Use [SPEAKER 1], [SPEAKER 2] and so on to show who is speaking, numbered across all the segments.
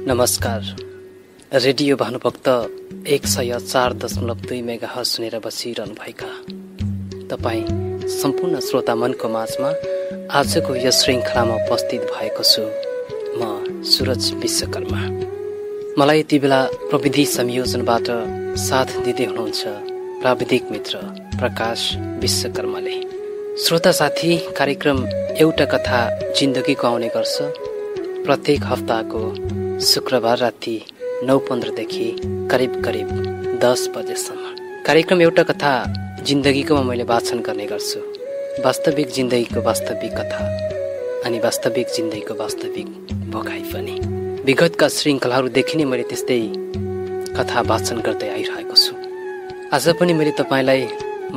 [SPEAKER 1] नमस्कार। Radio Bhanubhakta 104.2 megahertz सुनेर बसिरहनु भएका तपाईँ सम्पूर्ण श्रोता मनको माझमा आजको यस श्रृङ्खलामा उपस्थित भएको छु म सुरज विश्वकर्मा। मलाई यति बेला प्रविधि संयोजनबाट साथ दिँदै हुनुहुन्छ प्राविधिक मित्र प्रकाश विश्वकर्माले। श्रोता साथी, कार्यक्रम एउटा कथा जिन्दगीको आउने गर्छ प्रत्येक हप्ताको शुक्रबार राति 9:15 देखि करिब 10 बजेसम्म। कार्यक्रम एउटा कथा जिन्दगीकोमा मैले वाचन गर्ने गर्छु वास्तविक जिन्दगीको वास्तविक कथा अनि वास्तविक जिन्दगीको वास्तविक भोगाई पनि। विगतका श्रृङ्खलाहरूदेखि नै मैले त्यस्तै कथा वाचन गर्दै आइरहेको छु। आज पनि मैले तपाईँलाई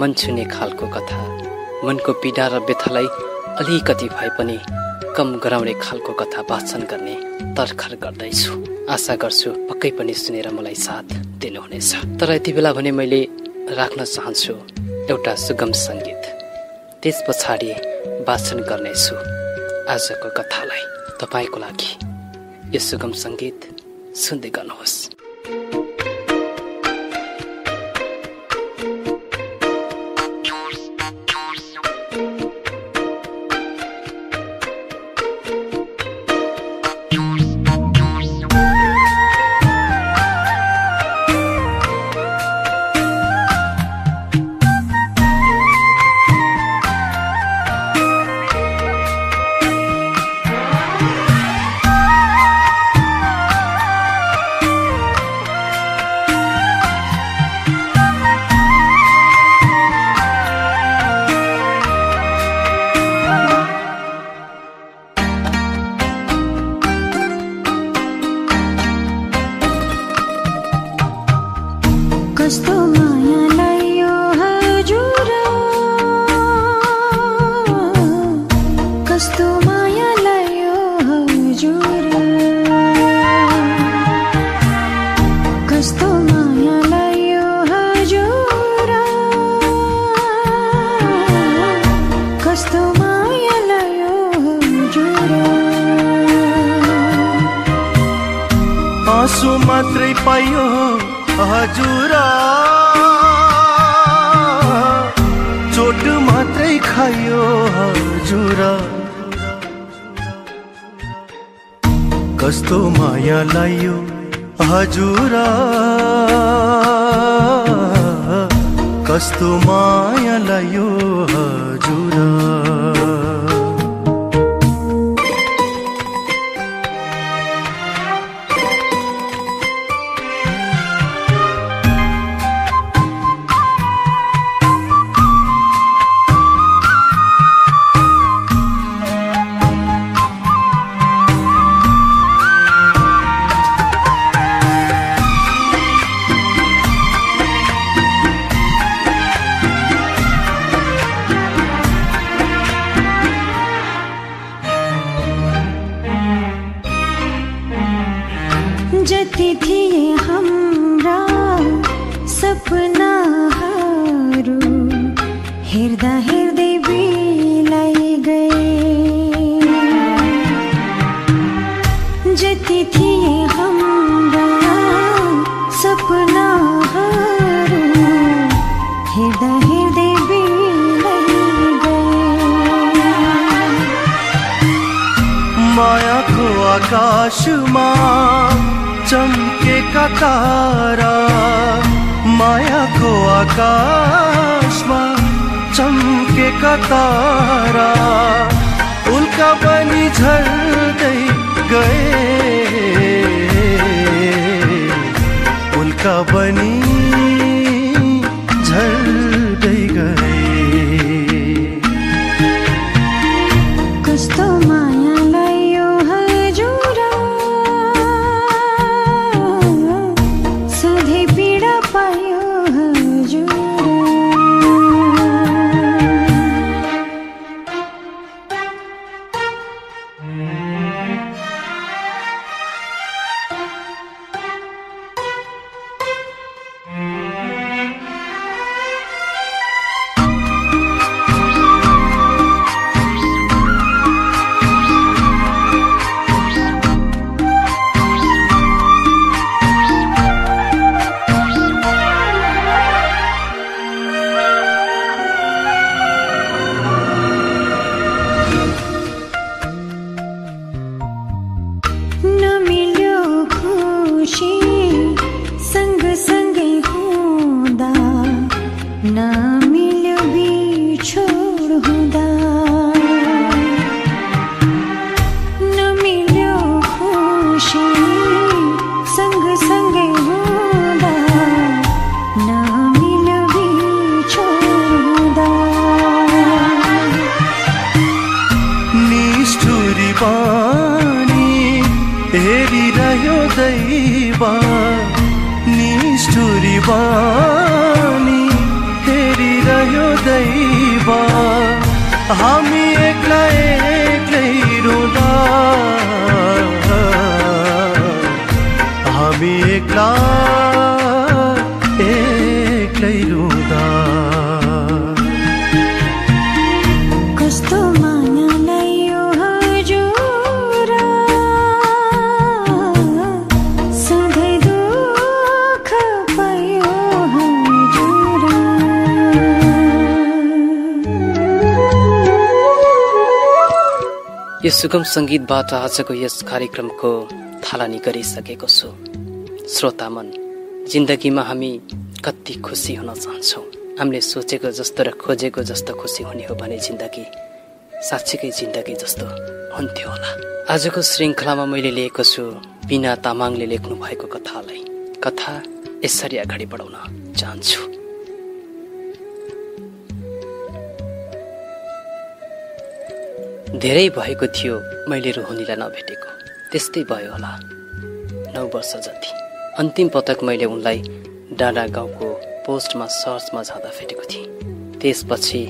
[SPEAKER 1] मन छुने खालको कथा, मनको पीडा र व्यथालाई अलिकति भए पनि कम गराउने खालको कथा वाचन गर्ने तर्खर गर्दैछु। आशा गर्छु पक्कै पनि सुनेर मलाई साथ दिनुहुनेछ। तर यति बेला भने मैले राख्न चाहन्छु एउटा सुगम सङ्गीत, त्यस पछाडि वाचन गर्नेछु आजको कथालाई। तपाईँको लागि यो सुगम सङ्गीत सुन्दै गर्नुहोस्।
[SPEAKER 2] आँसु मात्रै पाइयो हजुर, चोट मात्रै खायो हजुर। कस्तो माया लायो हजुर, कस्तो माया लायो हजुर।
[SPEAKER 3] जति थिए हाम्रा सपनाहरू हेर्दा हेर्दै बिलाइ गए। जति थिए हाम्रा सपनाहरू हेर्दा हेर्दै बिलाइ गए।
[SPEAKER 2] मायाको आकाशमा चम्केका तारा, मायाको आकाशमा चम्केका तारा उल्का बनी झर्दै गए, उल्का बनी झर्दै गए।
[SPEAKER 3] कस्तो माया लायो हजुर, सधैँ पीडा पायो हजुर। खुसी सँगसँगै हुँदा नमिल्यो बिछोड हुँदा नमिल्यो खुसी सँगसँगै हुँदा नमिल्यो बिछोड हुँदा
[SPEAKER 2] निष्ठुरी बानी हेरिरह्यो दैव निष्ठुरी बानी हेरिरह्यो दैव हामी एक्लै एक्लै रुँदा हामी एक्लै एक्लै रुँदा
[SPEAKER 3] कस्तो मायालाई यो हजुर सधैँ दुःख भयो हजुर
[SPEAKER 1] यो सुगम संगीतबाट आजको यस कार्यक्रमको थालनी गरिसकेको छु। श्रोतामन, जिन्दगीमा हामी कति खुसी हुन चाहन्छौँ। हामीले सोचेको जस्तो र खोजेको जस्तो खुसी हुने हो भने जिन्दगी साँच्चीकै जिन्दगी जस्तो हुन्थ्यो होला। आजको श्रृङ्खलामा मैले लिएको छु बिना तामाङले लेख्नु भएको कथालाई। कथा यसरी अगाडि बढाउन चाहन्छु। धेरै भएको थियो मैले रोहिणीलाई नभेटेको। त्यस्तै भयो होला 9 वर्ष जति। अन्तिम पटक मैले उनलाई डाँडा गाउँको पोस्टमा सर्चमा जाँदा भेटेको थिएँ। त्यसपछि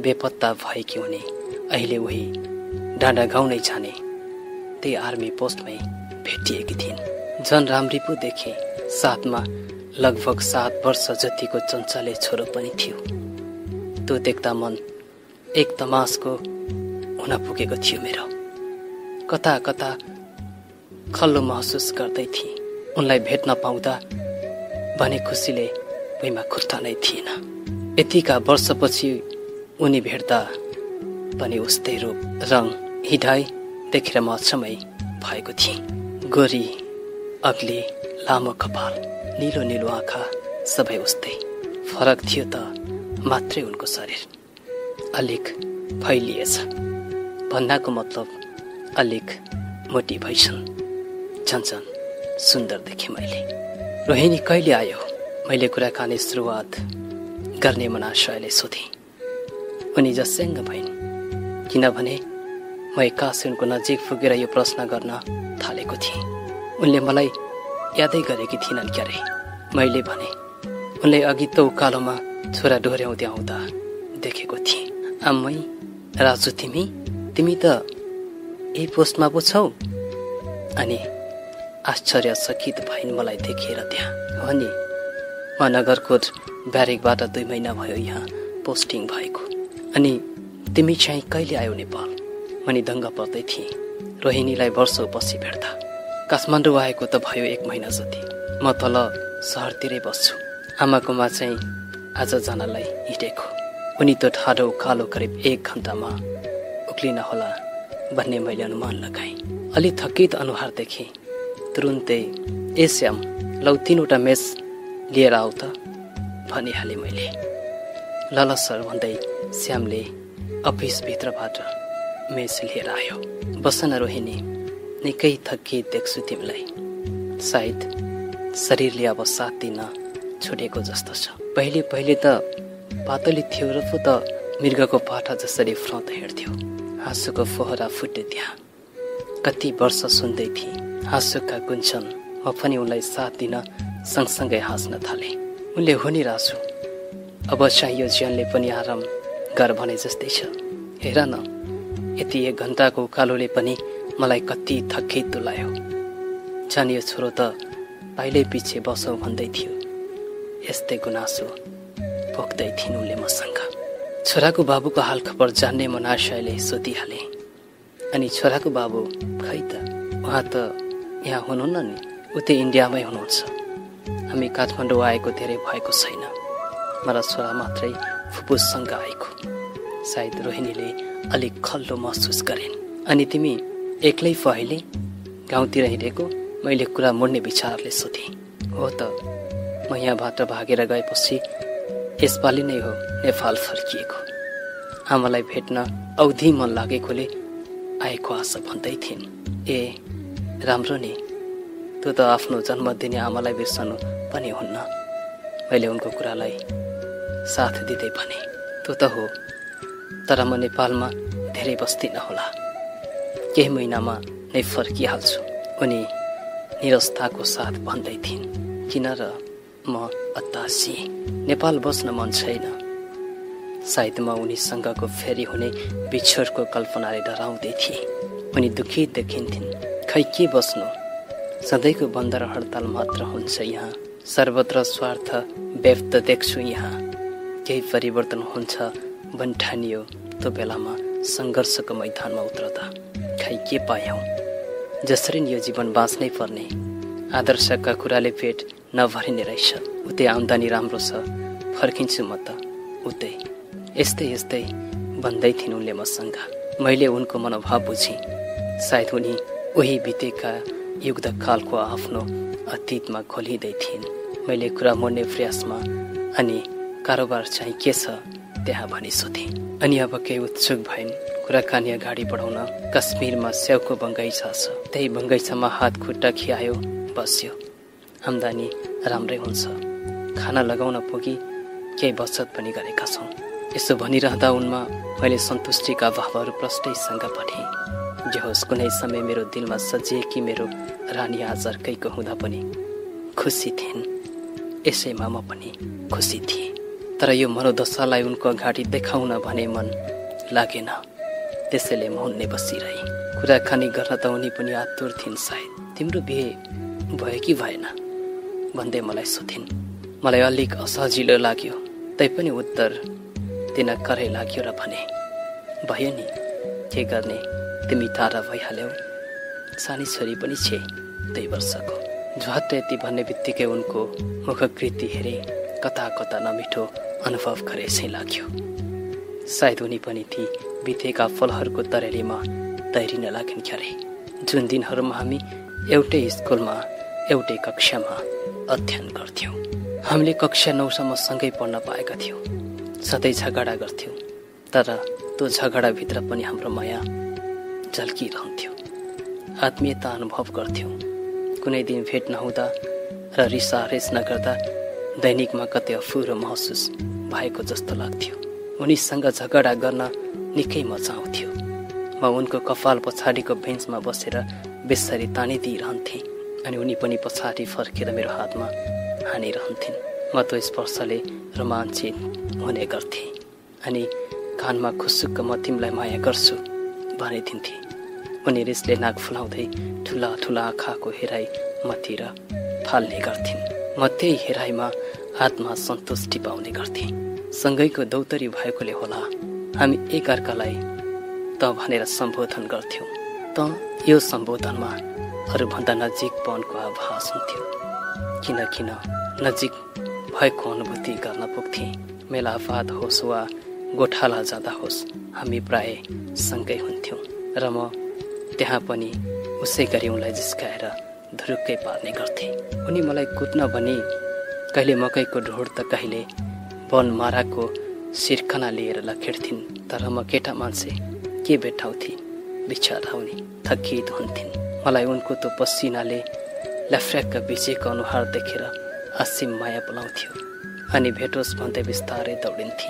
[SPEAKER 1] बेपत्ता भएकी हुने अहिले उही डाँडा गाउँ नै जाने त्यही आर्मी पोस्टमै भेटिएकी थिइन्। झन् राम्री पो देखे। साथमा लगभग 7 वर्ष जतिको चञ्चले छोरो पनि थियो। त्यो देख्दा मन एक तमासको हुन पुगेको थियो मेरो। कता कता खल्लो महसुस गर्दै थिएँ। उनलाई भेट्न पाउँदा भने खुसीले भुइँमा खुट्टा नै थिएन। यतिका वर्षपछि उनी भेट्दा पनि उस्तै रूप रङ हिँडाइ देखेर म अचम्मै भएको थिएँ। गोरी अग्ली लामो कपाल निलो निलो आँखा सबै उस्तै। फरक थियो त मात्रै उनको शरीर अलिक फैलिएछ। भन्नाको मतलब अलिक मोटी भइछन्। झन् सुन्दर देखेँ मैले। रोहिणी कहिले आयो? मैले कुराकानी सुरुवात गर्ने मनाशयले सोधेँ। उनी जस्याङ्ग भइन्। किनभने म एक्कासी उनको नजिक पुगेर यो प्रश्न गर्न थालेको थिएँ। उनले मलाई यादै गरेकी थिइनन् क्यारे। मैले भने उनले अघि त उकालोमा छोरा डोर्याउँदै आउँदा देखेको थिएँ। आम्मै राजु, तिमी त यही पोस्टमा पो छौ? अनि आश्चर्यचकित भइन् मलाई देखेर। त्यहाँ हो नि, म नगरकोट ब्यारेकबाट 2 महिना भयो यहाँ पोस्टिङ भएको। अनि तिमी चाहिँ कहिले आयो नेपाल? मनी दङ्ग पर्दै थिएँ रोहिणीलाई वर्षौपछि भेट्दा। काठमाडौँ आएको त भयो 1 महिना जति। म तल सहरतिरै बस्छु। आमाकोमा चाहिँ आज जानलाई हिँडेको। उनी त ठाडो उकालो करिब 1 घन्टामा उक्लिन होला भन्ने मैले अनुमान लगाएँ। अलि थकित अनुहार देखेँ। तुरुन्तै ए श्याम, लौ 3वटा मेस लिएर आऊ त भनिहालेँ मैले। ल सर भन्दै श्यामले अफिसभित्रबाट मेस लिएर आयो। बस न रोहिणी, निकै थकित देख्छु तिमीलाई। सायद शरीरले अब साथ दिन छुटेको जस्तो छ। पहिले त पातली थियो र पो त मृगको पाठा जसरी फ्रँत हिँड्थ्यो। हाँसोको फोहरा फुट्यो त्यहाँ। कति वर्ष सुन्दै थिएँ हाँसोका गुन्जन। म पनि उनलाई साथ दिन सँगसँगै हाँस्न थालेँ। उनले हो नि राजु, अब चाहिँ यो ज्यानले पनि आराम गर भने जस्तै छ। हेर न, यति 1 घन्टाको उकालोले पनि मलाई कति थकित तुलायो। झन् यो छोरो त पाइलै पछि बसौँ भन्दै थियो। यस्तै गुनासो पोख्दै थिइन् उनले मसँग। छोराको बाबुको हाल खबर जान्ने मनाशयले सोधिहाले। अनि छोराको बाबु खै त? उहाँ त यहाँ हुनुहुन्न नि, उतै इन्डियामै हुनुहुन्छ। हामी काठमाडौँ आएको धेरै भएको छैन। मेरा छोरा मात्रै फुपूसँग आएको। सायद रोहिणीले अलिक खल्लो महसुस गरिन्। अनि तिमी एक्लै अहिले गाउँतिर हिँडेको मैले कुरा मोड्ने विचारले सोधेँ। हो त, म यहाँबाट भागेर गएपछि यसपालि नै हो नेपाल फर्किएको। आमालाई भेट्न औधी मन लागेकोले आएको आशा भन्दै थिइन्। ए राम्रो नि, तँ त आफ्नो जन्मदिने आमालाई बिर्सनु पनि हुन्न। मैले उनको कुरालाई साथ दिँदै भने, तँ त हो, तर म नेपालमा धेरै बस्दिनँ होला, केही महिनामा नै फर्किहाल्छु। उनी निरस्ताको साथ भन्दै थिइन्। किन र? म अत्तासिएँ। नेपाल बस्न मन छैन। सायद म उनीसँगको फेरि हुने बिछोडको कल्पनाले डराउँदै थिएँ। उनी दुखित देखिन्थिन्। खै के बस्नु, सधैँको बन्द र हडताल मात्र हुन्छ यहाँ। सर्वत्र स्वार्थ व्यक्त देख्छु यहाँ। केही परिवर्तन हुन्छ भन्ठानियो, त्यो बेलामा सङ्घर्षको मैदानमा उत्रदा खै के पायौँ। जसरी यो जीवन बाँच्नै पर्ने, आदर्शका कुराले पेट नभरिने रहेछ। उतै आम्दानी राम्रो छ, फर्किन्छु म त उतै। यस्तै यस्तै भन्दै थिइन् उनले मसँग। मैले उनको मनोभाव बुझेँ। सायद उनी उही बितेका युद्धकालको आफ्नो अतीतमा खोलिँदै थिइन्। मैले कुरा मोड्ने प्रयासमा अनि कारोबार चाहिँ के छ त्यहाँ भनी सोधेँ। अनि अब केही उत्सुक भइन् कुराकानी अगाडि बढाउन। कश्मीरमा स्याउको बगैँचा छ, त्यही बगैँचामा हात खुट्टा खियायो, बस्यो। आम्दानी राम्रै हुन्छ, खाना लगाउन पुगी केही बचत पनि गरेका छौँ। यसो भनिरहँदा उनमा मैले सन्तुष्टिका भावहरू प्रष्टैसँग पढेँ। जे होस्, कुनै समय मेरो दिलमा सजिएकी मेरो रानी आज अर्कैको हुँदा पनि खुसी थिइन्। यसैमा म पनि खुसी थिएँ। तर यो मनोदशालाई उनको अगाडि देखाउन भने मन लागेन। त्यसैले मौन नै बसिरहे। कुराकानी गर्न त उनी पनि आतुर थिइन्। सायद तिम्रो बिहे भयो कि भएन भन्दै मलाई सोधिन्। मलाई अलिक असजिलो लाग्यो, तैपनि उत्तर दिन करै लाग्यो र भने, भयो नि, के गर्ने, तिमी टाढा भइहाल्यौ, सानी छोरी पनि छे 2 वर्षको। झट्ट यति भन्ने बित्तिकै उनको मुखकृति हेरे कता कता नमिठो अनुभव गरे चाहिँ लाग्यो। सायद उनी पनि ती बितेका फलहरूको तरेलीमा तैरिन लागिन् क्यारे। जुन दिनहरूमा हामी एउटै स्कुलमा एउटै कक्षामा अध्ययन गर्थ्यौँ। हामीले कक्षा 9 सम्म सँगै पढ्न पाएका थियौँ। सधैँ झगडा गर्थ्यौँ, तर त्यो झगडाभित्र पनि हाम्रो माया झल्किरहन्थ्यो। आत्मीयता अनुभव गर्थ्यौँ। कुनै दिन भेट नहुँदा र रिसारेस नगर्दा दैनिकमा कतै अफुरो महसुस भएको जस्तो लाग्थ्यो। उनीसँग झगडा गर्न निकै मजा आउँथ्यो। म उनको कपाल पछाडिको बेन्चमा बसेर बेसरी तानिदिइरहन्थेँ अनि उनी पनि पछाडि फर्केर मेरो हातमा हानिरहन्थिन्। म त्यो स्पर्शले रोमाञ्चित हुने गर्थेँ अनि कानमा खुसुक्क म तिमीलाई माया गर्छु भनिदिन्थेँ। उनी रिसले नाक फुलाउँदै ठुला ठुला आँखाको हेराइ मतिर फाल्ने गर्थिन्। म त्यही हेराइमा आत्मा सन्तुष्टि पाउने गर्थेँ। सँगैको दौतरी भएकोले होला हामी एकअर्कालाई त भनेर सम्बोधन गर्थ्यौँ। त यो सम्बोधनमा अरूभन्दा नजिकपनको आभास हुन्थ्यो। किन नजिक भएको अनुभूति गर्न पुग्थेँ। मेलापात होस् वा गोठाला जाँदा होस् हामी प्राय सँगै हुन्थ्यौँ र म त्यहाँ पनि उसै गरी उनलाई जिस्काएर धुरुक्कै पार्ने गर्थेँ। उनी मलाई कुट्न भनी कहिले मकैको ढोड त कहिले बनमाराको सिर्खना लिएर लखेड्थिन्। तर म केटा मान्छे के भेट्टाउँथे, बिचरा उनी थकित हुन्थिन्। मलाई उनको त्यो पसिनाले लफ्र्याक्क बिचेको अनुहार देखेर असीम माया बोलाउँथ्यो अनि भेटोस् भन्दै बिस्तारै दौडिन्थे।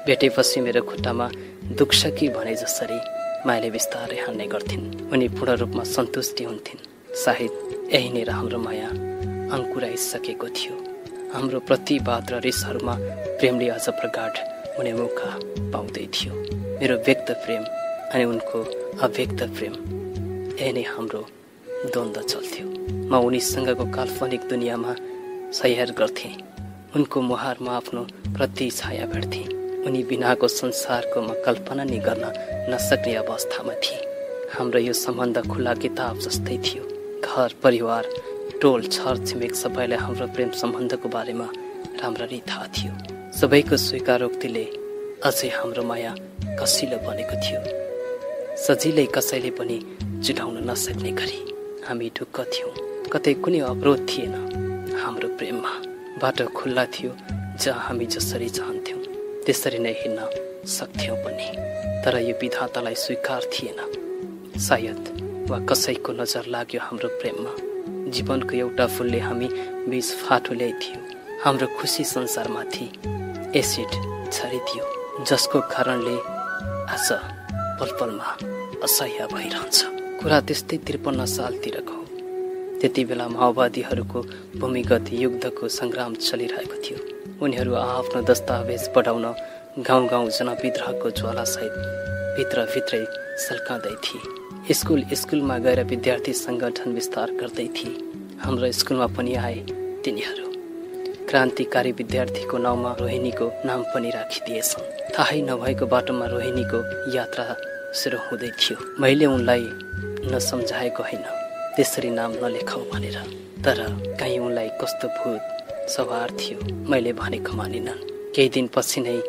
[SPEAKER 1] भेटेपछि मेरो खुट्टामा दुख्छ कि भने जसरी मायाले बिस्तारै हान्ने गर्थिन्। उनी पूर्ण रूपमा सन्तुष्टि हुन्थिन्। सायद यही नै हाम्रो माया अङ्कुराइसकेको थियो। हाम्रो प्रतिवाद र रिसहरूमा प्रेमले अझ प्रगाढ हुने मौका पाउँदै थियो। मेरो व्यक्त प्रेम अनि उनको अव्यक्त प्रेम, यही नै हाम्रो द्वन्द्व चल्थ्यो। म उनीसँगको काल्पनिक दुनियाँमा सैर गर्थेँ। उनको मुहारमा आफ्नो प्रति छाया भेट्थेँ। उनी बिनाको संसारको म कल्पना नै गर्न नसक्ने अवस्थामा थिएँ। हाम्रो यो सम्बन्ध खुला किताब जस्तै थियो। घर परिवार टोल छर छिमेक सबैलाई हाम्रो प्रेम सम्बन्धको बारेमा राम्ररी थाहा थियो। सबैको स्वीकारोक्तिले अझै हाम्रो माया कसिलो बनेको थियो। सजिलै कसैले पनि जुटाउन नसक्ने गरी हामी ढुक्क थियौँ। कतै कुनै अवरोध थिएन हाम्रो प्रेममा। बाटो खुल्ला थियो, जहाँ हामी जसरी चाहन्थ्यौँ त्यसरी नै हिँड्न सक्थ्यौँ पनि। तर यो विधातालाई स्वीकार थिएन। सायद वा कसैको नजर लाग्यो हाम्रो प्रेममा। जीवनको एउटा फुलले हामी बीच फाटो ल्याइदियो। हाम्रो खुसी संसारमाथि एसिड छरिदियो, जसको कारणले आज पलपलमा असह्य भइरहन्छ। कुरा त्यस्तै 53 सालतिरको हो। त्यति बेला माओवादीहरूको भूमिगत युद्धको सङ्ग्राम चलिरहेको थियो। उनीहरू आफ्नो दस्तावेज बढाउन गाउँ गाउँ जनविद्रोहको ज्वालासहित भित्रभित्रै सल्काउँदै थिए। स्कुलमा गएर विद्यार्थी सङ्गठन विस्तार गर्दै थिए। हाम्रो स्कुलमा पनि आए तिनीहरू। क्रान्तिकारी विद्यार्थीको नाउँमा रोहिणीको नाम पनि राखिदिएछन्। थाहै नभएको बाटोमा रोहिणीको यात्रा सुरु हुँदै थियो। मैले उनलाई नसम्झाएको होइन त्यसरी नाम नलेखाऊ भनेर, तर कहीँ उनलाई कस्तो भूत सवार थियो मैले भनेको मानिनन्। केही दिनपछि नै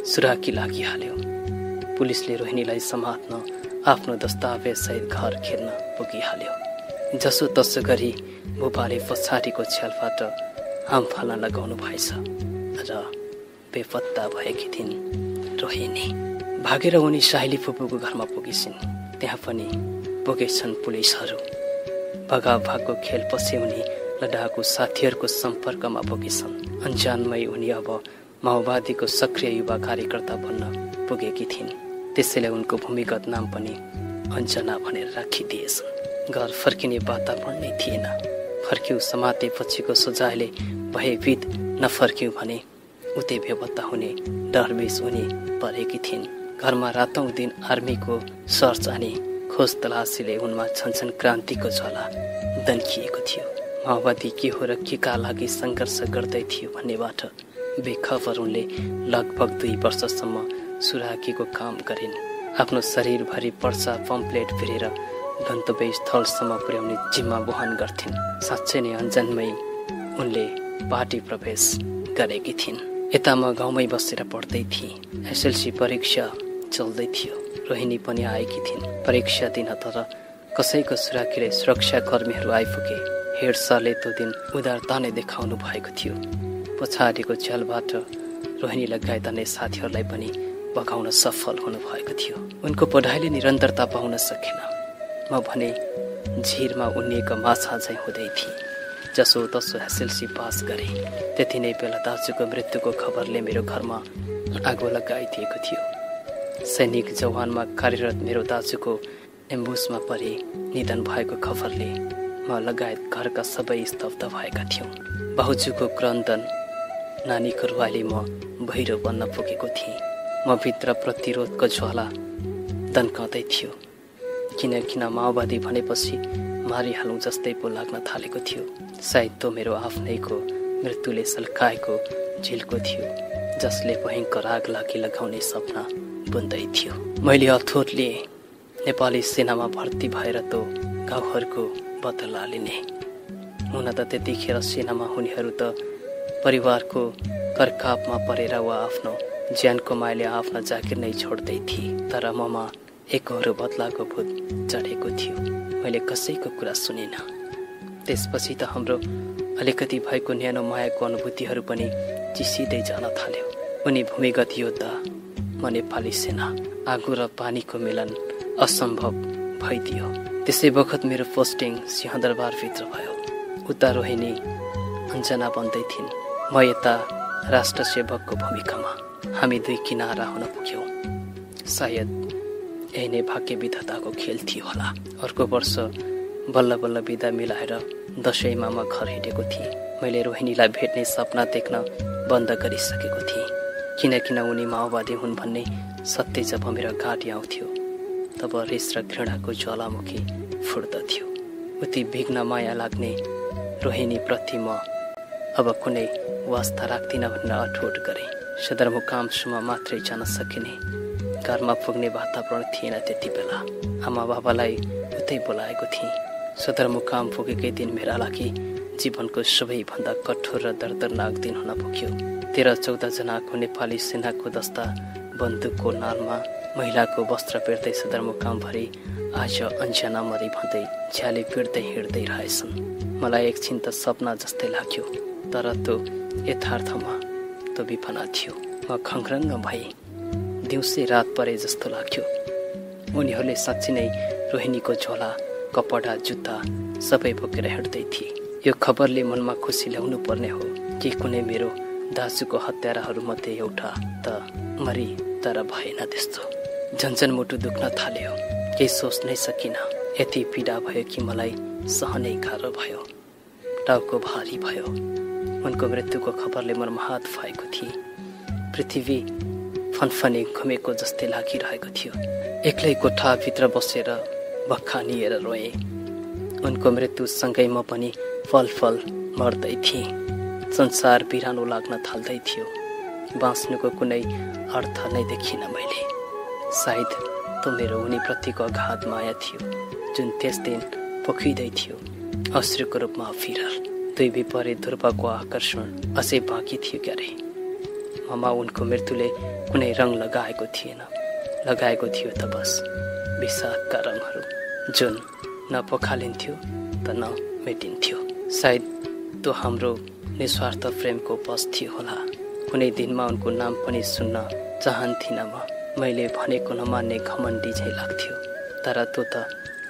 [SPEAKER 1] सुराकी लागिहाल्यो। पुलिसले रोहिणीलाई समात्न आफ्नो दस्तावेजसहित घर घेर्न पुगिहाल्यो। जसो तसो गरी बुबाले पछाडिको छेलबाट आम फाल्न लगाउनु भएछ र बेपत्ता भएकी थिइन् रोहिणी। भागेर उनी साहिली फुपूको घरमा पुगेछिन्। त्यहाँ पनि पुगेछन् पुलिसहरू। भगाभागको खेलपछि उनी लडाकु साथीहरूको सम्पर्कमा पुगेछन्। अन्जानमै उनी अब माओवादीको सक्रिय युवा कार्यकर्ता बन्न पुगेकी थिइन्। त्यसैले उनको भूमिगत नाम पनि अञ्जना भनेर राखिदिएछन्। घर फर्किने वातावरण नै थिएन। फर्क्यौँ समातेपछिको सजायले भयभीत नफर्क्यौँ भने उतै बेपत्ता हुने डरबीच उनी परेकी थिइन्। घरमा रातौं दिन आर्मीको सर्च अनि खोज तलासीले उनमा छनछन क्रान्तिको ज्वाला दन्किएको थियो। माओवादी के हो र केका लागि सङ्घर्ष गर्दै थियो भन्नेबाट बेखबर उनले लगभग 2 वर्षसम्म सुराकीको काम गरिन्। आफ्नो शरीरभरि पर्चा पम्पलेट फेरेर गन्तव्य स्थलसम्म पुर्याउने जिम्मा वहन गर्थिन्। साँच्चै नै अन्जानमै उनले पार्टी प्रवेश गरेकी थिइन्। यता म गाउँमै बसेर पढ्दै थिएँ। एसएलसी परीक्षा चल्दै थियो। रोहिणी पनि आएकी थिइन् परीक्षा दिन। तर कसैको सुराकीले सुरक्षाकर्मीहरू आइपुगे। हेड सरले त्यो दिन उदारता नै देखाउनु भएको थियो। पछाडिको झ्यालबाट रोहिणी लगायत अन्य साथीहरूलाई पनि भगाउन सफल हुनुभएको थियो। उनको पढाइले निरन्तरता पाउन सकेन। म भने झिरमा उनिएको माछा झैँ हुँदै थिएँ। जसो तसो एसएलसी पास गरे। त्यति नै बेला दाजुको मृत्युको खबरले मेरो घरमा आगो लगाइदिएको थियो। सैनिक जवानमा कार्यरत मेरो दाजुको एम्बुसमा परि निधन भएको खबरले म लगायत घरका सबै स्तब्ध भएका थियौँ। बाहुजुको क्रन्दन, नानीको रुवाइले म भैरो बन्न पुगेको थिएँ। म भित्र प्रतिरोधको ज्वाला दन्काउँदै थियो। किन माओवादी भनेपछि मारिहालौँ जस्तै पो लाग्न थालेको थियो। सायद त्यो मेरो आफ्नैको मृत्युले सल्काएको झिल्को थियो, जसले भयङ्कर आग लागि लगाउने सपना बुन्दै थियो। मैले अथोट लिएँ नेपाली सेनामा भर्ती भएर त्यो गाउँहरूको बदला लिने। हुन त त्यतिखेर सेनामा हुनेहरू त परिवारको करकापमा परेर वा आफ्नो ज्यानको मायाले आफ्ना जागिर नै छोड्दै थिए। तर ममा एकहोरो बदलाको भूत चढेको थियो। मैले कसैको कुरा सुनिनँ। त्यसपछि त हाम्रो अलिकति भएको न्यानो मायाको अनुभूतिहरू पनि चिसिँदै जान थाल्यो। उनी भूमिगत योद्धा, म नेपाली सेना। आगो र पानीको मिलन असम्भव भइदियो। त्यसै बखत मेरो पोस्टिङ सिंहदरबारभित्र भयो। उता रोहिणी अञ्जना बन्दै थिइन्, म यता राष्ट्रसेवकको भूमिकामा। हामी 2 किनारा हुन पुग्यौँ। सायद यही नै भाग्य विधाताको खेल थियो होला। अर्को वर्ष बल्ल बल्ल बिदा मिलाएर दसैँमा म घर हिँडेको थिएँ। मैले रोहिणीलाई भेट्ने सपना देख्न बन्द गरिसकेको थिएँ। किन उनी माओवादी हुन् भन्ने सत्य जब मेरो घाँटी आउँथ्यो, तब रिस र घृणाको ज्वालामुखी फुट्दथ्यो। उति बिग्न माया लाग्ने रोहिणीप्रति म अब कुनै वास्ता राख्दिनँ भनेर अठोट गरेँ। सदरमुकामसम्म मात्रै जान सकिने घरमा पुग्ने वातावरण थिएन त्यति बेला। आमा बाबालाई उतै बोलाएको थिएँ। सदरमुकाम पुगेकै दिन मेरा लागि जीवनको सबैभन्दा कठोर र दर्दनाक दिन हुन पुग्यो। 13-14 जनाको नेपाली सेनाको दस्ता बन्दुकको नालमा महिलाको वस्त्र पेर्दै सदरमुकामभरि आज अञ्जना मरी भन्दै झ्याली पिर्दै हिँड्दै रहेछन्। मलाई एकछिन त सपना जस्तै लाग्यो, तर त्यो यथार्थमा त्यो विपना थियो। म खङ्ग्रङ्ग भएँ, दिउँसै रात परे जस्तो लाग्यो। उनीहरूले साँच्ची नै रोहिणीको झोला, कपडा, जुत्ता सबै बोकेर हिँड्दै थिए। यो खबरले मनमा खुसी ल्याउनु पर्ने हो कि कुनै मेरो दाजुको हत्याराहरूमध्ये एउटा त मरी, तर भएन त्यस्तो। झन्झन मुटु दुख्न थाल्यो, केही सोच्नै सकिनँ। यति पीडा भयो कि मलाई सहनै गाह्रो भयो, टाउको भारी भयो। उनको मृत्युको खबरले मनमा हात भएको थिए। पृथ्वी फनफनी घुमेको जस्तै लागिरहेको थियो। एक्लै कोठाभित्र बसेर भक्खानिएर रोएँ। उनको मृत्युसँगै म पनि फल मर्दै थिएँ। संसार बिरानो लाग्न थाल्दै थियो। बाँच्नुको कुनै अर्थ नै देखिनँ मैले। सायद त्यो मेरो उनीप्रतिको अगाध माया थियो, जुन त्यस दिन पोखिँदै थियो अश्रुको रूपमा फिरल। दुई विपरीत ध्रुवको आकर्षण अझै बाँकी थियो क्यारे। ममा उनको मृत्युले कुनै रङ लगाएको थिएन। लगाएको थियो त बस विषादका रङहरू, जुन न पोखालिन्थ्यो त न मेटिन्थ्यो। सायद त्यो हाम्रो निस्वार्थ प्रेमको पस थियो होला। कुनै दिनमा उनको नाम पनि सुन्न चाहन्थिनँ म। मैले भनेको नमान्ने घमण्डी झैँ लाग्थ्यो, तर त्यो त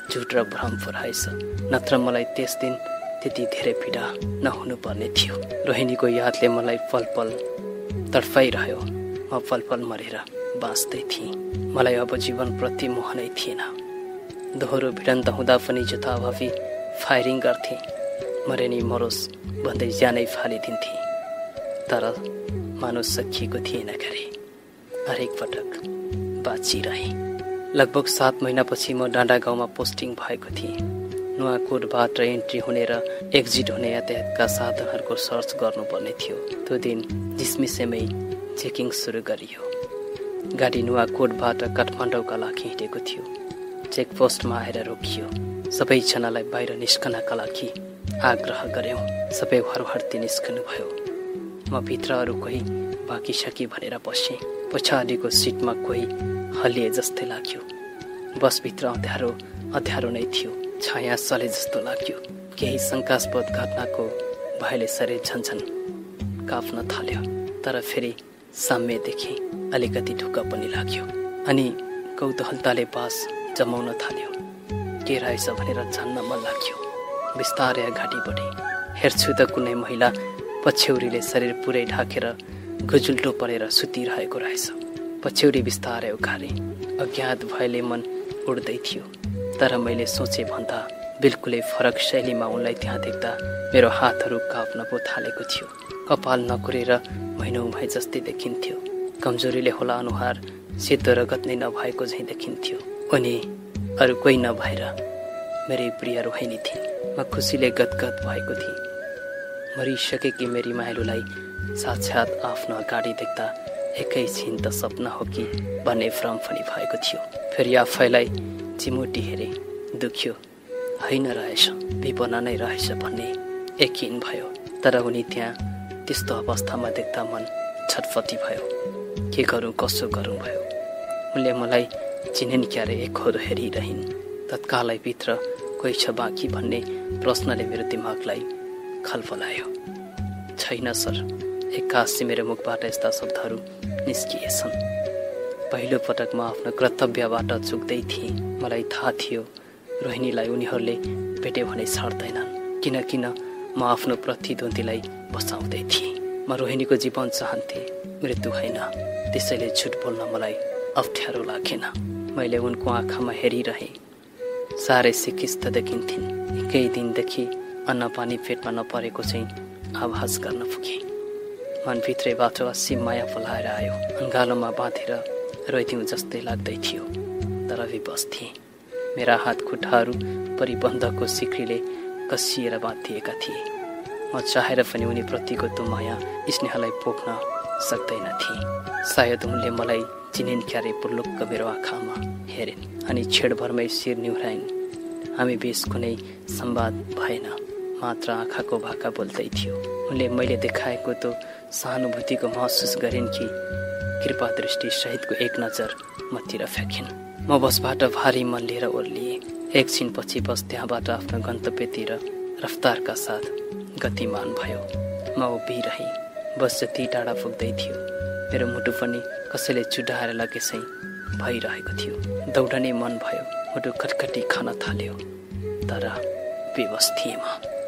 [SPEAKER 1] झुट र भ्रम पो रहेछ। नत्र मलाई त्यस दिन त्यति धेरै पीडा नहुनु पर्ने थियो। रोहिणीको यादले मलाई पल तडफाइरह्यो। म पल मरेर बाँच्दै थिएँ। मलाई अब जीवनप्रति मोह नै थिएन। दोहोरो भिडन्त हुँदा पनि जथाभावी फायरिङ गर्थे। मरे नि मरोस् भन्दै ज्यानै फालिदिन्थे, तर मानु सकिएको थिएन गरे। हरेक पटक बाँचिरहेँ। लगभग 7 महिनापछि म डाँडा गाउँमा पोस्टिङ भएको थिएँ। नुवाकोटबाट एन्ट्री हुने र एक्जिट हुने यातायातका साधनहरूको सर्च गर्नुपर्ने थियो। त्यो दिन जिसमिसेमै चेकिङ सुरु गरियो। गाडी नुवाकोटबाट काठमाडौँका लागि हिँडेको थियो। चेकपोस्टमा आएर रोकियो। सबैजनालाई बाहिर निस्कनका लागि आग्रह गर्यौँ। सबै हरहर्ती निस्कनु भयो। म भित्र अरू कोही बाँकी सके भनेर बसेँ। पछाडिको सिटमा कोही हल्लिए जस्तै लाग्यो। बसभित्र अँध्यारो नै थियो। छाया सले जस्तो लाग्यो। केही शङ्कास्पद घटनाको भयले शरीर झन्झन काप्न थाल्यो। तर फेरि साम्य देखेँ। अलिकति ढुक्क पनि लाग्यो। अनि कौतूहलताले बास जमाउन थाल्यो। के रहेछ भनेर जान्न मन लाग्यो। बिस्तारै अगाडि बढेँ। हेर्छु त कुनै महिला पछ्यौरीले शरीर पुरै ढाकेर गुजुल्टो परेर सुतिरहेको रहेछ। पछ्यौरी बिस्तारै उखालेँ। अज्ञात भयले मन उड्दै थियो, तर मैले सोचे भन्दा बिल्कुलै फरक शैलीमा उनलाई त्यहाँ देख्दा मेरो हातहरू काप्न पो थालेको थियो। कपाल नकुरेर महिनौ भए जस्तै देखिन्थ्यो। कमजोरीले होला अनुहार सेतो रगत नै नभएको झैँ देखिन्थ्यो। उनी अरू कोही नभएर मेरै प्रिय रोहिणी थिइन्। म खुसीले गदगद भएको थिएँ। मरिसकेकी मेरी मायालुलाई साक्षात् आफ्नो अगाडि देख्दा एकैछिन त सपना हो कि भन्ने भ्रम पनि भएको थियो। फेरि आफैलाई चिमुटी हेरेँ। दुख्यो, होइन रहेछ, विपना नै रहेछ भन्ने यकिन भयो। तर उनी त्यहाँ त्यस्तो अवस्थामा देख्दा मन छटपटी भयो। के गरौँ कसो गरौँ भयो। उनले मलाई चिनिन् क्यारे एकहोरो हेरिरहन्। तत्कालै भित्र कोही छ बाँकी भन्ने प्रश्नले मेरो दिमागलाई खलबलायो। छैन सर। एक्कासी मेरो मुखबाट यस्ता शब्दहरू निस्किएछन्। पहिलो पटक म आफ्नो कर्तव्यबाट चुक्दै थिएँ। मलाई थाहा थियो रोहिणीलाई उनीहरूले भेटे भने छाड्दैनन्। किन म आफ्नो प्रतिद्वन्दीलाई बचाउँदै थिएँ। म रोहिणीको जीवन चाहन्थेँ, मृत्यु होइन। त्यसैले झुट बोल्न मलाई अप्ठ्यारो लागेन। मैले उनको आँखामा हेरिरहेँ। साह्रै सिकिस्त देखिन्थिन्। एकै दिनदेखि अन्न पानी पेटमा नपरेको चाहिँ आभास गर्न पुगेँ। मनभित्रैबाट असीम माया पलाएर आयो। अङ्गालोमा बाँधेर रोइदिउँ जस्तै लाग्दै थियो, तर विवश थिएँ। मेरा हात खुट्टाहरू परिबन्धको सिक्रीले कसिएर बाँधिएका थिए। म चाहेर पनि उनीप्रतिको त्यो माया स्नेहलाई पोख्न सक्दैन थिएँ। सायद उनले मलाई चिनिन् क्यारे पुर्लुक्क मेरो आँखामा हेरिन् अनि छेडभरमै शिर निहुराइन्। हामी बीच कुनै संवाद भएन, मात्र आँखाको भाका बोल्दै थियो। उनले मैले देखाएको त्यो सहानुभूतिको महसुस गरिन् कि कृपा दृष्टि सहितको एक नजर मतिर फ्याँकिन्। म बसबाट भारी मन लिएर ओर्लिएँ। एकछिनपछि बस त्यहाँबाट आफ्नो गन्तव्यतिर रफ्तारका साथ गतिमान भयो। म उभिरहेँ। बस जति टाढा पुग्दै थियो मेरो मुटु पनि कसैले चुडाएर लगेसै भइरहेको थियो। दौडने मन भयो, मुटु खटखटी खान थाल्यो, तर बेबस थिएँ म।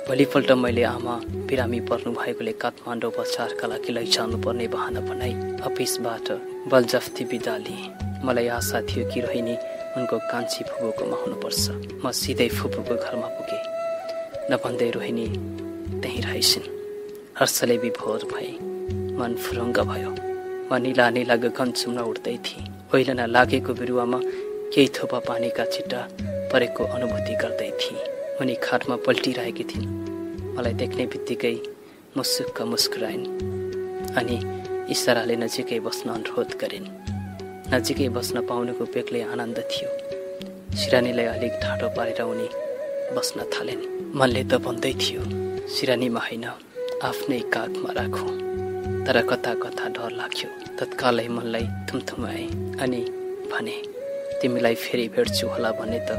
[SPEAKER 1] भोलिपल्ट मैले आमा बिरामी पर्नु भएकोले काठमाडौँ उपचारका लागि लैजानु पर्ने बहाना बनाई अफिसबाट बलजफ्ती बिदा लिएँ। मलाई आशा थियो कि रोहिणी उनको कान्छी फुपूकोमा हुनुपर्छ। म सिधै फुपूको घरमा पुगेँ। नभन्दै रोहिणी त्यहीँ रहेछन्। हर्षले विभोर भए, मन फुरुङ्ग भयो। म निला निला गगन चुम्न उठ्दै थिएँ। ओइलना लागेको बिरुवामा केही थोपा पानीका छिट्टा परेको अनुभूति गर्दै थिएँ। उनी खाटमा पल्टिरहेकी थिइन्। मलाई देख्ने बित्तिकै मुसुक्क मुस्कुराइन् अनि इसाराले नजिकै बस्न अनुरोध गरिन्। नजिकै बस्न पाउनुको बेग्लै आनन्द थियो। सिरानीलाई अलिक ढाँटो पारेर उनी बस्न थालिन्। मनले त भन्दै थियो सिरानीमा होइन आफ्नै काखमा राखौँ, तर कता कता डर लाग्यो। तत्कालै मनलाई थुमथुमाए अनि भने, तिमीलाई फेरि भेट्छु होला भन्ने त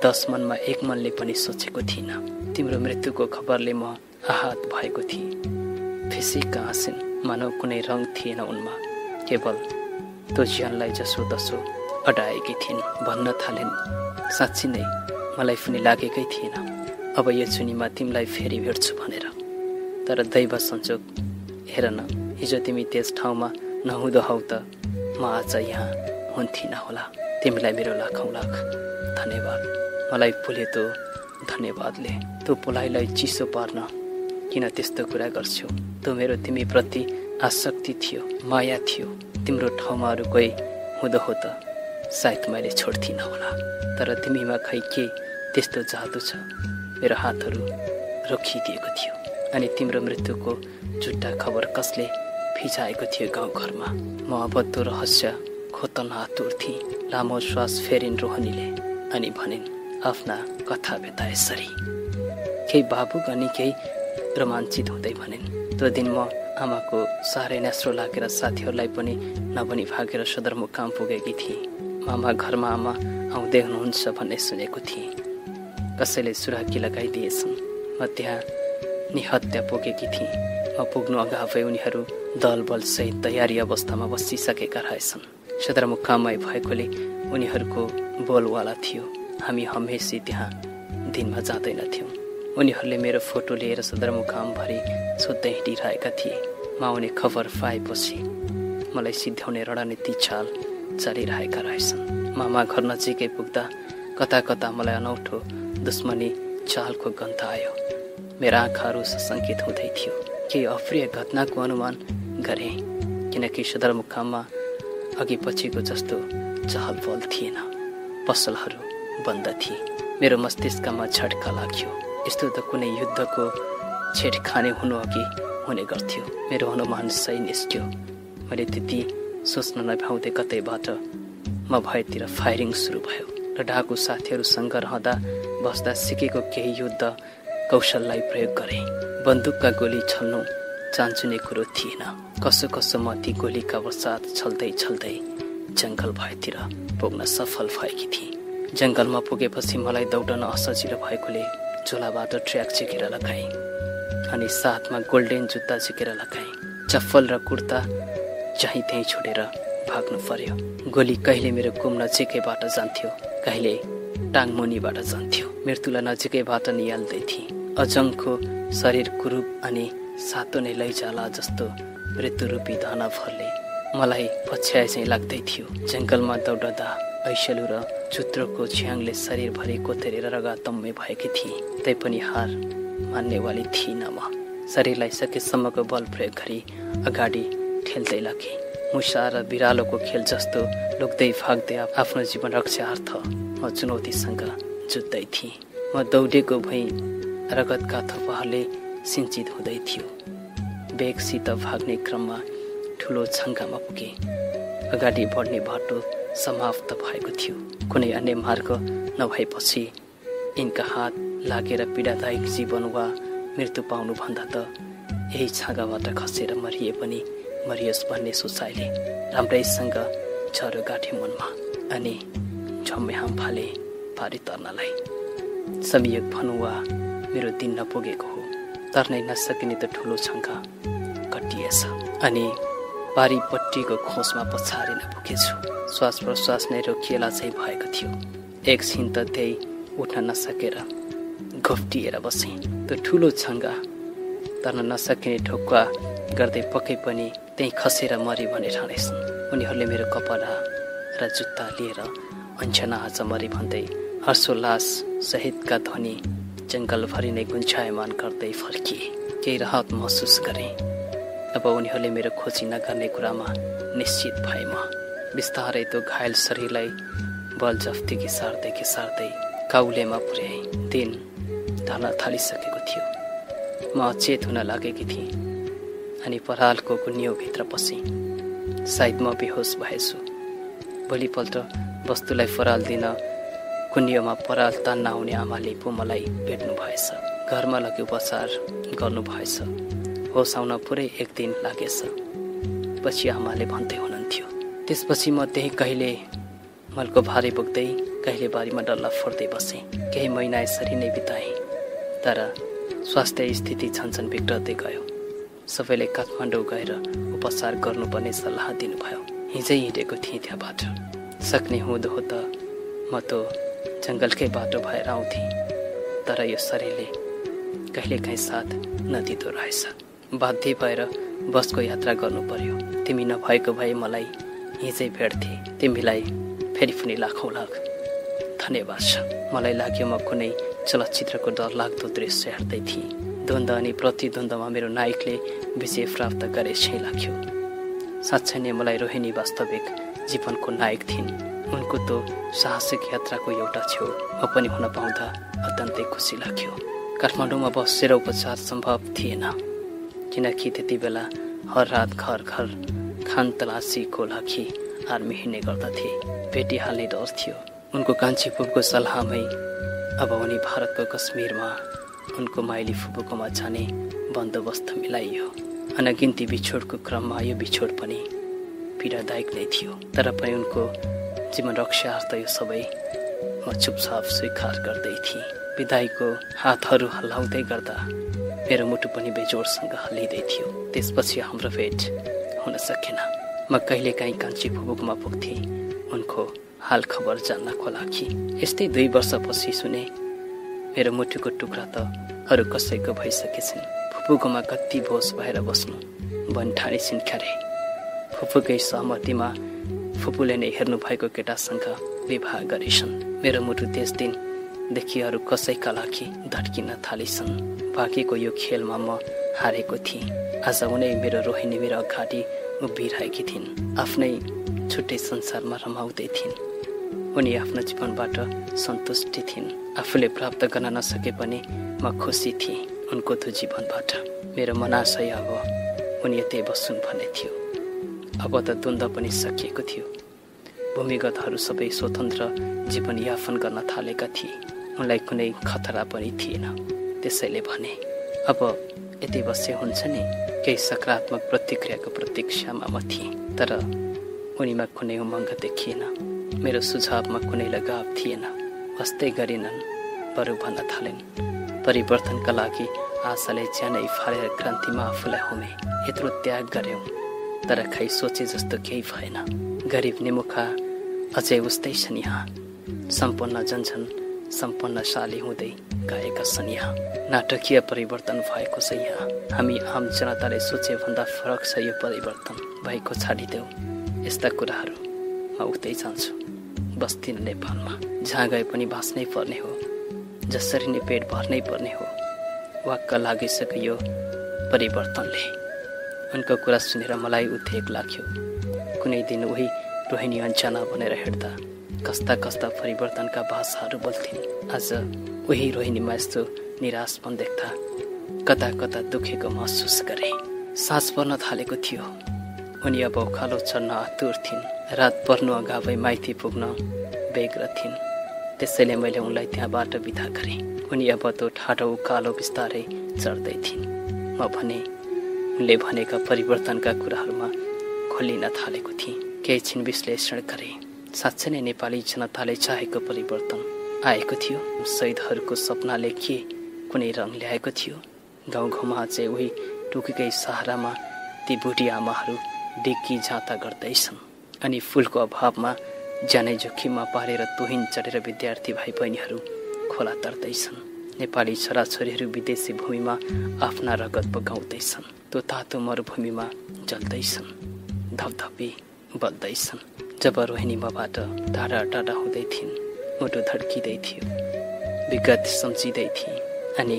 [SPEAKER 1] 10 मनमा 1 मनले पनि सोचेको थिइनँ। तिम्रो मृत्युको खबरले म आहत भएको थिएँ। फिसिक्क हाँसिन्, मानव कुनै रङ थिएन उनमा, केवल त्यो ज्यानलाई जसो तसो अडाएकी थिइन्। भन्न थालिन्, साँच्ची नै मलाई पनि लागेकै थिएन अब यो जुनीमा तिमीलाई फेरि भेट्छु भनेर। तर दैव संजोग हेर न, हिजो तिमी त्यस ठाउँमा नहुँदो हौ त म आज यहाँ हुन्थिनँ होला। तिमीलाई मेरो लाखौँ लाख धन्यवाद। मलाई पुले त्यो धन्यवादले त्यो पोलाइलाई चिसो पार्न किन त्यस्तो कुरा गर्छौ? त्यो मेरो तिमीप्रति आसक्ति थियो, माया थियो। तिम्रो ठाउँमा अरू कोही हुँदो हो त सायद मैले छोड्थिनँ होला। तर तिमीमा खै के त्यस्तो जादु छ? मेरो हातहरू रोकिदिएको थियो अनि तिम्रो मृत्युको झुट्टा खबर कसले फिजाएको थियो गाउँघरमा। म अब त्यो रहस्य खोतन आतुर्थेँ। लामो श्वास फेरिन् रोहनीले अनि भनिन् आफ्ना कथा बेता यसरी। केही भावुक अनि केही रोमाञ्चित हुँदै भनिन्, त्यो दिन म आमाको साह्रै नास्रो लागेर साथीहरूलाई पनि नभनी भागेर सदरमुकाम पुगेकी थिएँ। मामा घरमा आमा आउँदै हुनुहुन्छ भन्ने सुनेको थिएँ। कसैले सुराकी लगाइदिएछन्। म त्यहाँ निहत्या पुगेकी थिएँ। म पुग्नु अगावै उनीहरू दलबलसहित तयारी अवस्थामा बसिसकेका रहेछन्। सदरमुकाममै भएकोले उनीहरूको बोलवाला थियो। हामी हमेसी त्यहाँ दिनमा जाँदैनथ्यौँ। उनीहरूले मेरो फोटो लिएर सदरमुकामभरि सोध्दै हिँडिरहेका थिए। म आउने खबर पाएपछि मलाई सिध्याउने रणनीति चाल चलिरहेका रहेछन्। मामा घर नजिकै पुग्दा कता कता मलाई अनौठो दुश्मनी चालको गन्ध आयो। मेरा आँखाहरू सशङ्कित हुँदै थियो। केही अप्रिय घटनाको अनुमान गरेँ, किनकि सदरमुकाममा अघि पछिको जस्तो चहल पहल थिएन। पसलहरू बन्द थिए। मेरो मस्तिष्कमा झट्का लाग्यो। यस्तो त कुनै युद्धको छेडखाने हुनु अघि हुने गर्थ्यो। मेरो अनुमान सही निस्क्यो। मैले त्यति सोच्न नपाउँदै कतैबाट म भएतिर फायरिङ सुरु भयो र डाकु साथीहरूसँग रहँदा बस्दा सिकेको केही युद्ध कौशललाई प्रयोग गरेँ। बन्दुकका गोली छल्नु चान्चुने कुरो थिएन। कसो कसो म ती गोलीका वर्षात छल्दै छल्दै जङ्गल भएतिर पुग्न सफल भएकी थिएँ। जङ्गलमा पुगेपछि मलाई दौडन असजिलो भएकोले झोलाबाट ट्र्याक झिकेर लगाएँ अनि साथमा गोल्डेन जुत्ता झिकेर लगाएँ। चप्पल र कुर्ता चाहिँ त्यहीँ छोडेर भाग्नु पर्यो। गोली कहिले मेरो कुम नजिकैबाट जान्थ्यो, कहिले टाङमुनिबाट जान्थ्यो। मृत्युलाई नजिकैबाट निहाल्दै थिएँ। अजङको शरीर कुरूप अनि सातो नै लैजाला जस्तो मृत्युरूपी धनभरले मलाई पछ्याए चाहिँ लाग्दै थियो। जङ्गलमा दौडदा ऐसलु र चुत्रोको झ्याङले शरीरभरि कोतेरेर रगातम्मे भएकी थिए। तैपनि हार मान्नेवाली थिइनँ म। शरीरलाई सकेसम्मको बल प्रयोग गरी अगाडि ठेल्दै लगेँ। मुसा र बिरालोको खेल जस्तो लुक्दै भाग्दै आफ्नो जीवन रक्षार्थ म चुनौतीसँग जुझ्दै थिएँ। म दौडेको भई रगतका थोपाहरूले सिन्चित हुँदै थियो। बेगसित भाग्ने क्रममा ठुलो छङ्गामा पुगेँ। अगाडि बढ्ने बाटो समाप्त भएको थियो। कुनै अन्य मार्ग नभएपछि यिनका हात लागेर पीडादायक जीवन वा मृत्यु पाउनुभन्दा त यही छाँगाबाट खसेर मरिए पनि मरियोस् भन्ने सोचाइले राम्रैसँग झरो गाँठे मनमा अनि झम्मे हाम फाले पारी तर्नलाई। संयोग भनौँ वा मेरो दिन नपुगेको हो। तर्नै नसकिने त ठुलो छङ्का कटिएछ अनि पारीपट्टिको खोसमा पछारिन पुगेछु। श्वास प्रश्वास नै रोकिएला चाहिँ भएको थियो। एकछिन त त्यही उठ्न नसकेर घोप्टिएर बसेँ। त्यो ठुलो छङ्गा तर्न नसकिने ठोक्का गर्दै पक्कै पनि त्यहीँ खसेर मरे भने ठानेछन्। उनीहरूले मेरो कपडा र जुत्ता लिएर अन्चना आज मरे भन्दै हर्षोल्लास सहितका ध्वनि जङ्गलभरि नै गुन्चायमान गर्दै फर्किए। केही राहत महसुस गरेँ। अब उनीहरूले मेरो खोजी नगर्ने कुरामा निश्चित भए। म बिस्तारै त्यो घायल शरीरलाई बलजफ्ती सार्दै काउलेमा पुर्याएँ। दिन ढल्न थालिसकेको थियो। म अचेत हुन लागेकी थिएँ अनि परालको गुन्योभित्र पसेँ। सायद म बेहोस भएछु। भोलिपल्ट वस्तुलाई पराल दिन कुन्योमा पराल तान्न आउने आमाले पो मलाई भेट्नु भएछ। घरमा लगी उपचार गर्नु भएछ। होस आउन पुरै एक दिन लागेछ। पछि आमाले भन्दै हुनुहुन्थ्यो। त्यसपछि म त्यही कहिले मलको भारी बोक्दै कहिले बारीमा डल्ला फोर्दै बसेँ। केही महिना यसरी नै बिताएँ। तर स्वास्थ्य स्थिति छनछन बिग्रदै गयो। सबैले काठमाडौँ गएर उपचार गर्नुपर्ने सल्लाह दिनुभयो। हिजै हिँडेको थिएँ त्यहाँबाट। सक्ने हुँदो हो त म त जङ्गलकै बाटो भएर आउँथेँ। तर यो शरीरले कहिलेकाहीँ साथ नदिँदो रहेछ। बाध्य भएर बसको यात्रा गर्नु पर्यो। तिमी नभएको भए मलाई हिजै भेट्थे। तिमीलाई फेरि पनि लाखौँ लाख धन्यवाद छ। मलाई लाग्यो म कुनै चलचित्रको डरलाग्दो दृश्य हेर्दै थिएँ। द्वन्द्व अनि प्रतिद्वन्द्वमा मेरो नायकले विजय प्राप्त गरे चाहिँ लाग्यो। साँच्चै नै मलाई रोहिणी वास्तविक जीवनको नायक थिइन्। उनको त्यो साहसिक यात्राको एउटा छेउ म पनि हुन पाउँदा अत्यन्तै खुसी लाग्यो। काठमाडौँमा बसेर उपचार सम्भव थिएन, किनकि त्यति बेला हर रात घर घर खान तलासीको लागि आर्मी हिँड्ने गर्दथे। भेटिहाल्ने डर थियो। उनको कान्छी फुपूको सल्लाहमै अब उनी भारतको कश्मीरमा उनको माइली फुपूकोमा जाने बन्दोबस्त मिलाइयो। अनगिन्ती बिछोडको क्रममा यो बिछोड पनि पीडादायक नै थियो। तर पनि उनको जीवन रक्षार्थ यो सबै म चुपचाप स्वीकार गर्दै थिएँ। विदाईको हातहरू हल्लाउँदै गर्दा मेरो मुटु पनि बेजोडसँग हल्लिँदै थियो। त्यसपछि हाम्रो भेट हुन सकेन। म कहिलेकाहीँ कान्छी फुपूकोमा पुग्थेँ उनको हाल खबर जान्नको लागि। यस्तै 2 वर्षपछि सुने मेरो मुटुको टुक्रा त अरू कसैको भइसकेछन्। फुपूकोमा कति बोझ भएर बस्नु भन् ठानिसिन् क्यारे। फुपूकै सहमतिमा फुपूले नै हेर्नु भएको केटासँग विवाह गरेछन्। मेरो मुटु त्यस दिनदेखि अरू कसैका लागि धड्किन थालिछन्। भागेको यो खेलमा म हारेको थिएँ। आज उनै मेरो रोहिणी मेरो अगाडि उभिरहेकी थिइन्। आफ्नै छुट्टै संसारमा रमाउँदै थिइन्। उनी आफ्नो जीवनबाट सन्तुष्टि थिइन्। आफूले प्राप्त गर्न नसके पनि म खुसी थिएँ उनको त्यो जीवनबाट। मेरो मनाशय अब उनी यतै बस्छन् भन्ने थियो। अब त द्वन्द्व पनि सकिएको थियो। भूमिगतहरू सबै स्वतन्त्र जीवनयापन गर्न थालेका थिए। उनलाई कुनै खतरा पनि थिएन। त्यसैले भने अब यतै बसे हुन्छ नि। केही सकारात्मक प्रतिक्रियाको प्रतीक्षामा म थिएँ। तर उनीमा कुनै उमङ्ग देखिएन। मेरो सुझावमा कुनै लगाव थिएन। वास्तै गरिनन्, बरु भन्न थालिन् परिवर्तनका लागि आशाले ज्यानै फालेर क्रान्तिमा आफूलाई होमे। यत्रो त्याग गर्यौँ तर खै सोचे जस्तो केही भएन। गरिब निमुखा अझै उस्तै छन् यहाँ। सम्पन्न जनछन् सम्पन्नशाली हुँदै गएका छन् यहाँ। नाटकीय परिवर्तन भएको छ यहाँ। हामी आम जनताले सोचे भन्दा फरक छ यो परिवर्तन भएको। छाडिदेऊ यस्ता कुराहरू। म उठ्दै जान्छु। बस्दिन नेपालमा। जहाँ गए पनि बाँच्नै पर्ने हो। जसरी नै पेट भर्नै पर्ने हो। वाक्क लागिसक्यो यो परिवर्तनले। उनको कुरा सुनेर मलाई उद्वेग लाग्यो। कुनै दिन उही रोहिणी अन्चना भनेर हेर्दा कस्ता कस्ता परिवर्तनका भाषाहरू बोल्थिन्। आज उही रोहिणीमा यस्तो निराशपन देख्दा कता कता दुखेको महसुस गरे। साँझ पर्न थालेको थियो। उनी अब उकालो चढ्न आतुर थिइन्। रात पर्नु अगावै माइती पुग्न बेग्र थिइन्। त्यसैले मैले उनलाई त्यहाँबाट बिदा गरेँ। उनी अब त्यो ठाडो उकालो बिस्तारै चढ्दै थिइन्। म भने उनले भनेका परिवर्तनका कुराहरूमा खोलिन थालेको थिएँ। केही छिन विश्लेषण गरे। साँच्चै नै नेपाली जनताले चाहेको परिवर्तन आएको थियो। शहीदहरूको सपनाले के कुनै रङ ल्याएको थियो। गाउँघाउँमा चाहिँ उही टुकीकै सहारामा ती बुढी आमाहरू डेक्की झाँता गर्दैछन् अनि फुलको अभावमा ज्यानै जोखिममा पारेर तुहिन चढेर विद्यार्थी भाइ बहिनीहरू खोला तर्दैछन्। नेपाली छोराछोरीहरू विदेशी भूमिमा आफ्ना रगत बगाउँदैछन्। त्यो तातो मरुभूमिमा जल्दैछन्, धपधपी बल्दैछन्। जब रोहिणी मबाट टाढा टाढा हुँदै थिइन्, मुटु धड्किँदै थियो, विगत सम्झिँदै थिए अनि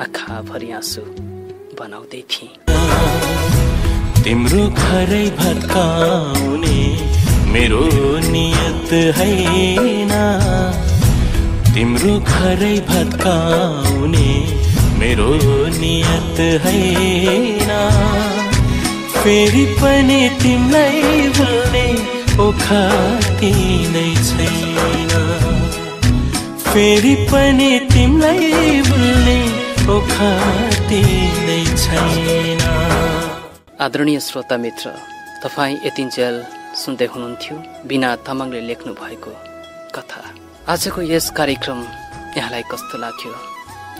[SPEAKER 1] आँखाभरि आँसु बनाउँदै थिए।
[SPEAKER 2] तिम्रो घरै भत्काउने मेरो नियत हैन, तिम्रो घरै भत्काउने मेरो नियत हैन। फेरि पनि तिमीलाई भुल्ने ओखाती नै छैन, फेरि पनि तिमीलाई भुल्ने ओखाती नै छैन।
[SPEAKER 1] आदरणीय श्रोता मित्र, तपाईँ यतिन्जेल सुन्दै हुनुहुन्थ्यो बिना तामाङले लेख्नु भएको कथा। आजको यस कार्यक्रम यहाँलाई कस्तो लाग्यो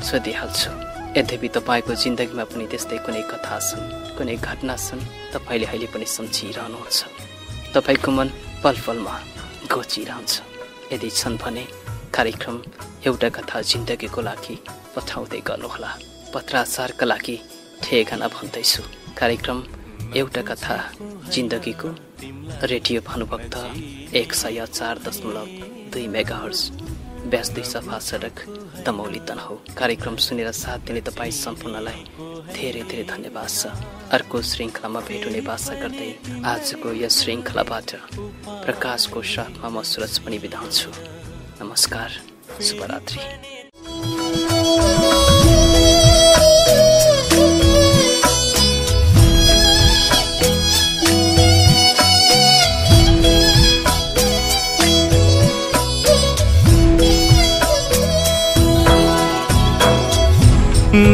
[SPEAKER 1] सोधिहाल्छु। यद्यपि तपाईँको जिन्दगीमा पनि त्यस्तै कुनै कथा छन्, कुनै घटना छन्, तपाईँले अहिले पनि सम्झिरहनुहुन्छ, तपाईँको मन पल पलमा घोचिरहन्छ। यदि छन् भने कार्यक्रम एउटा कथा जिन्दगीको लागि पठाउँदै गर्नुहोला। पत्राचारका लागि ठेगाना भन्दैछु। कार्यक्रम एउटा कथा जिन्दगीको रेडियो भानुभक्त 104.2 मेगाहर्ज, व्यास 2 सफा सडक, दमौली तनहुँ। कार्यक्रम सुनेर साथ दिने तपाईँ सम्पूर्णलाई धेरै धेरै धन्यवाद छ। अर्को श्रृङ्खलामा भेट हुने बाचा गर्दै आजको यस श्रृङ्खलाबाट प्रकाशको साथमा म सुरज पनि बिदा हुन्छु। नमस्कार, शुभरात्रि।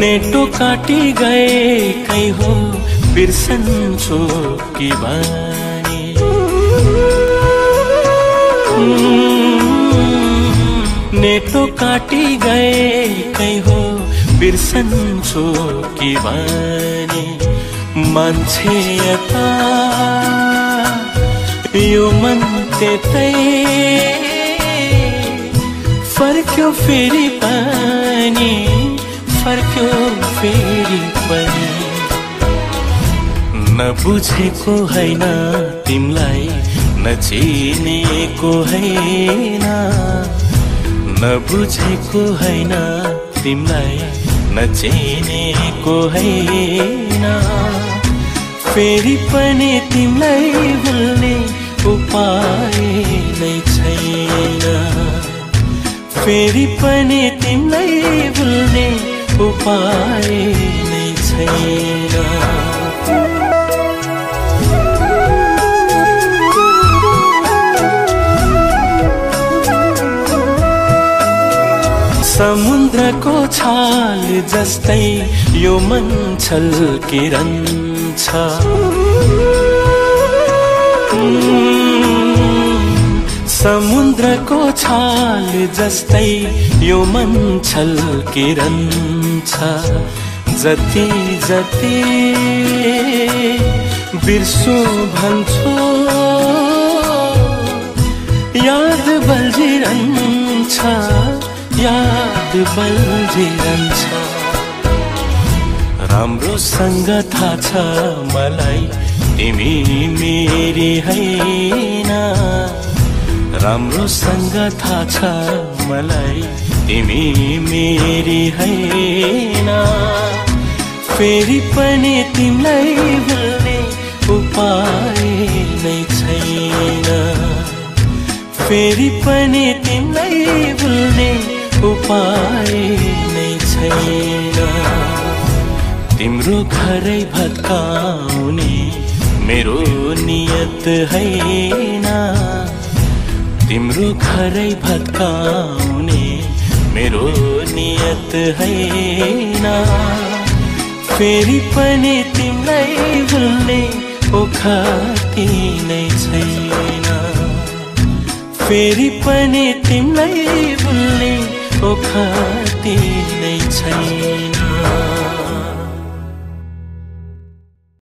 [SPEAKER 2] नेटो काटी गए कै हो बिर्सन्छु कि बानी, नेटो काटी गए कै हो बिर्सन्छु कि बानी। मान्छे यता यो मन त्यतै फर्क्यो फेरि पनि, फर्क्यो फेरि पनि। नबुझेको हैन तिमलाई, नचिनेको हैन, नबुझेको हैन तिमलाई, नचिनेको हैन। फेरि पनि तिमलाई भुल्ने उपाय नै छैन, फेरि पनि तिमलाई भुल्ने उपाय नै छैन। समुद्रको छाल जस्तै यो मन छल्किरहन्छ, समुद्रको छाल जस्तै यो मन छल्किरहन्छ। जति जति बिर्सु भन्छु याद बल्झिरहन्छ, याद बल्झिरहन्छ। राम्रोसँग थाहा छ मलाई तिमी मेरी हैन, राम्रोसँग थाहा छ मलाई तिमी मेरी हैन। फेरि पनि तिमीलाई भुल्ने उपाय नै छैन, फेरि पनि तिमीलाई भुल्ने उपाय नै छैन। तिम्रो घरै भत्काउने मेरो नियत हैन, तिम्रो घरै भत्काउने मेरो नियत हैन। फेरि पनि तिमीलाई भुल्ने ओखाती नै छैन, फेरि पनि तिमीलाई भुल्ने ओखती नै छैन।